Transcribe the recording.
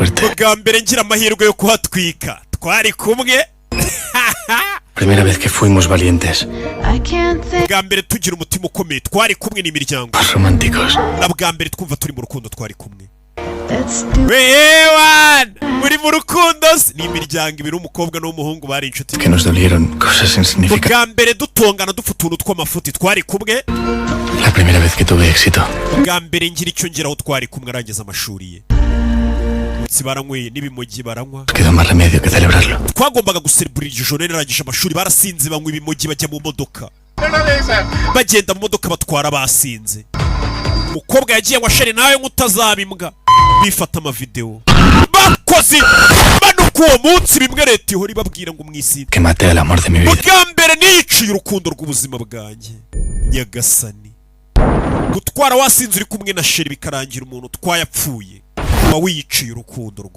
suerte. bwa mbere ngira amahirwe yo kuhatwika twari kumwe. Primera vez que fuimos valientes. bwa mbere tugira umutima ukomeye twari kumwe n'imiryango. Más románticos. na bwa mbere twumva turi mu rukundo twari kumwe. Wewan muri mu rukundo n'imiryango ibiri umukobwa n'umuhungu bari inshuti. Que nos dolieron cosas insignificantes. bwa mbere dutongana dufite utuntu tw'amafuti twari kumwe. La primera vez que tuve éxito. bwa mbere ngira icyo ngeraho twari kumwe arangiza amashuri ye. baranyweye n'ibimogi baranywa. Quedó más remedio que celebrarlo. twagombaga guserebura ijoro yarangije amashuri barasinze banywa ibimogi bajya mu modoka. bagenda mu modoka batwara basinze. umukobwa yagiye ngo asheri nawe nk'utazabimbwa. bifata amavideo bakoze banuka uwo munsi bimwe leta ihora ibabwira ngo mwisinde. Que maté el amor de mi vida. bwa mbere niyiciye urukundo rw'ubuzima bwanjye. nyagasani gutwara wasinze uri kumwe na sheri bikarangira umuntu twayapfuye uba wiyiciye urukundo rwa